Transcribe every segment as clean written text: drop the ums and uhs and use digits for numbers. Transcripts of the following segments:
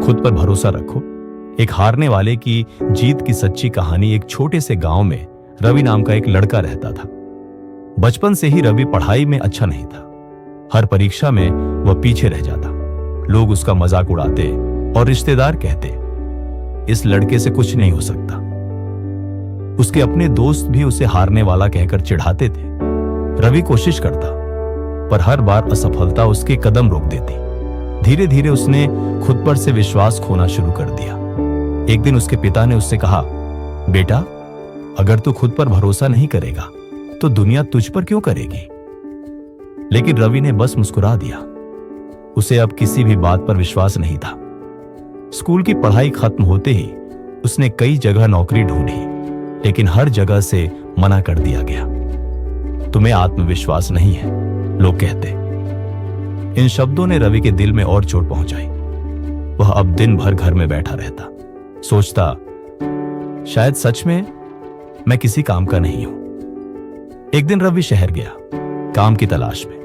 खुद पर भरोसा रखो। एक हारने वाले की जीत की सच्ची कहानी। एक छोटे से गांव में रवि नाम का एक लड़का रहता था। बचपन से ही रवि पढ़ाई में अच्छा नहीं था। हर परीक्षा में वह पीछे रह जाता। लोग उसका मजाक उड़ाते और रिश्तेदार कहते, इस लड़के से कुछ नहीं हो सकता। उसके अपने दोस्त भी उसे हारने वाला कहकर चिढ़ाते थे। रवि कोशिश करता, पर हर बार असफलता उसके कदम रोक देती। धीरे धीरे उसने खुद पर से विश्वास खोना शुरू कर दिया। एक दिन उसके पिता ने उससे कहा, बेटा, अगर तू खुद पर भरोसा नहीं करेगा तो दुनिया तुझ पर क्यों करेगी? लेकिन रवि ने बस मुस्कुरा दिया। उसे अब किसी भी बात पर विश्वास नहीं था। स्कूल की पढ़ाई खत्म होते ही उसने कई जगह नौकरी ढूंढी, लेकिन हर जगह से मना कर दिया गया। तुम्हें आत्मविश्वास नहीं है, लोग कहते। इन शब्दों ने रवि के दिल में और चोट पहुंचाई। वह अब दिन भर घर में बैठा रहता, सोचता, शायद सच में मैं किसी काम का नहीं हूं। एक दिन रवि शहर गया, काम की तलाश में।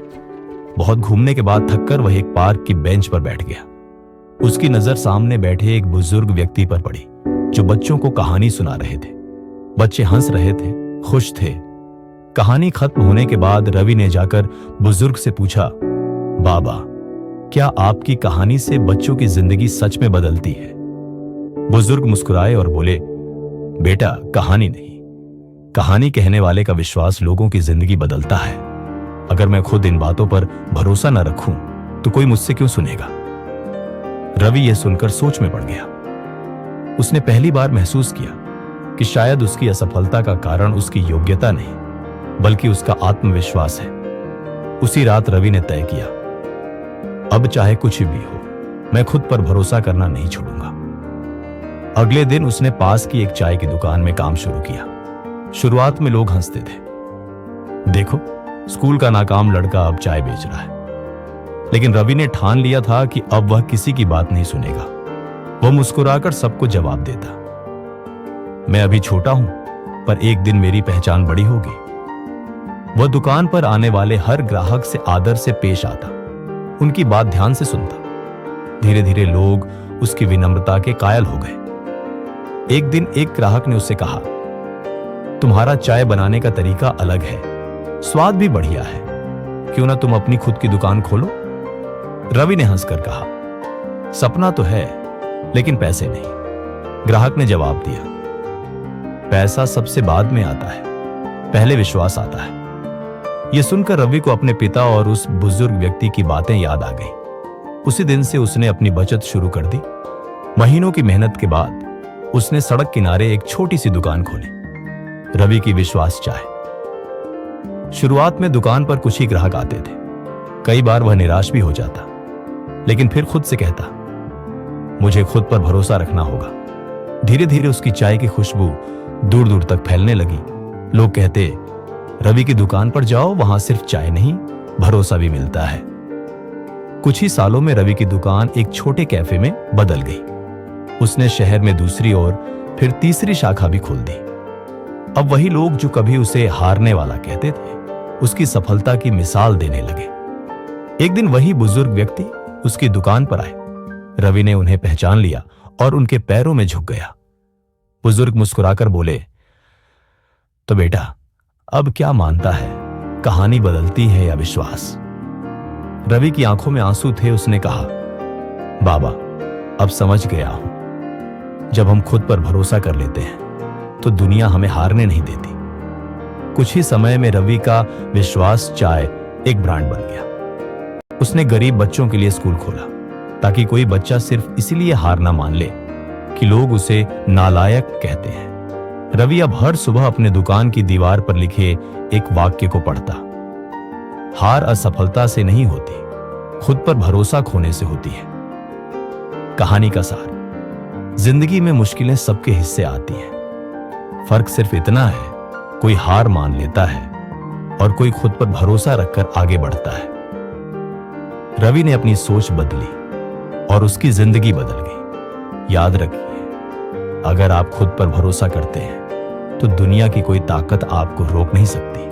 बहुत घूमने के बाद थककर वह एक पार्क की बेंच पर बैठ गया। उसकी नजर सामने बैठे एक बुजुर्ग व्यक्ति पर पड़ी, जो बच्चों को कहानी सुना रहे थे। बच्चे हंस रहे थे, खुश थे। कहानी खत्म होने के बाद रवि ने जाकर बुजुर्ग से पूछा, बाबा, क्या आपकी कहानी से बच्चों की जिंदगी सच में बदलती है? बुजुर्ग मुस्कुराए और बोले, बेटा, कहानी नहीं, कहानी कहने वाले का विश्वास लोगों की जिंदगी बदलता है। अगर मैं खुद इन बातों पर भरोसा न रखूं तो कोई मुझसे क्यों सुनेगा? रवि यह सुनकर सोच में पड़ गया। उसने पहली बार महसूस किया कि शायद उसकी असफलता का कारण उसकी योग्यता नहीं, बल्कि उसका आत्मविश्वास है। उसी रात रवि ने तय किया, अब चाहे कुछ भी हो, मैं खुद पर भरोसा करना नहीं छोड़ूंगा। अगले दिन उसने पास की एक चाय की दुकान में काम शुरू किया। शुरुआत में लोग हंसते थे, देखो, स्कूल का नाकाम लड़का अब चाय बेच रहा है। लेकिन रवि ने ठान लिया था कि अब वह किसी की बात नहीं सुनेगा। वह मुस्कुराकर सबको जवाब देता, मैं अभी छोटा हूं, पर एक दिन मेरी पहचान बड़ी होगी। वह दुकान पर आने वाले हर ग्राहक से आदर से पेश आता, उनकी बात ध्यान से सुनता। धीरे धीरे लोग उसकी विनम्रता के कायल हो गए। एक दिन एक ग्राहक ने उससे कहा, तुम्हारा चाय बनाने का तरीका अलग है, स्वाद भी बढ़िया है, क्यों ना तुम अपनी खुद की दुकान खोलो? रवि ने हंसकर कहा, सपना तो है, लेकिन पैसे नहीं। ग्राहक ने जवाब दिया, पैसा सबसे बाद में आता है, पहले विश्वास आता है। यह सुनकर रवि को अपने पिता और उस बुजुर्ग व्यक्ति की बातें याद आ गई। उसी दिन से उसने अपनी बचत शुरू कर दी। महीनों की मेहनत के बाद उसने सड़क किनारे एक छोटी सी दुकान खोली, रवि की विश्वास चाय। शुरुआत में दुकान पर कुछ ही ग्राहक आते थे। कई बार वह निराश भी हो जाता, लेकिन फिर खुद से कहता, मुझे खुद पर भरोसा रखना होगा। धीरे धीरे उसकी चाय की खुशबू दूर दूर तक फैलने लगी। लोग कहते, रवि की दुकान पर जाओ, वहां सिर्फ चाय नहीं, भरोसा भी मिलता है। कुछ ही सालों में रवि की दुकान एक छोटे कैफे में बदल गई। उसने शहर में दूसरी और फिर तीसरी शाखा भी खोल दी। अब वही लोग जो कभी उसे हारने वाला कहते थे, उसकी सफलता की मिसाल देने लगे। एक दिन वही बुजुर्ग व्यक्ति उसकी दुकान पर आए। रवि ने उन्हें पहचान लिया और उनके पैरों में झुक गया। बुजुर्ग मुस्कुराकर बोले, तो बेटा, अब क्या मानता है, कहानी बदलती है या विश्वास? रवि की आंखों में आंसू थे। उसने कहा, बाबा, अब समझ गया हूं, जब हम खुद पर भरोसा कर लेते हैं तो दुनिया हमें हारने नहीं देती। कुछ ही समय में रवि का विश्वास चाय एक ब्रांड बन गया। उसने गरीब बच्चों के लिए स्कूल खोला, ताकि कोई बच्चा सिर्फ इसीलिए हार ना मान ले कि लोग उसे नालायक कहते हैं। रवि अब हर सुबह अपने दुकान की दीवार पर लिखे एक वाक्य को पढ़ता, हार असफलता से नहीं होती, खुद पर भरोसा खोने से होती है। कहानी का सार, जिंदगी में मुश्किलें सबके हिस्से आती हैं। फर्क सिर्फ इतना है, कोई हार मान लेता है और कोई खुद पर भरोसा रखकर आगे बढ़ता है। रवि ने अपनी सोच बदली और उसकी जिंदगी बदल गई। याद रखिए, अगर आप खुद पर भरोसा करते हैं तो दुनिया की कोई ताकत आपको रोक नहीं सकती।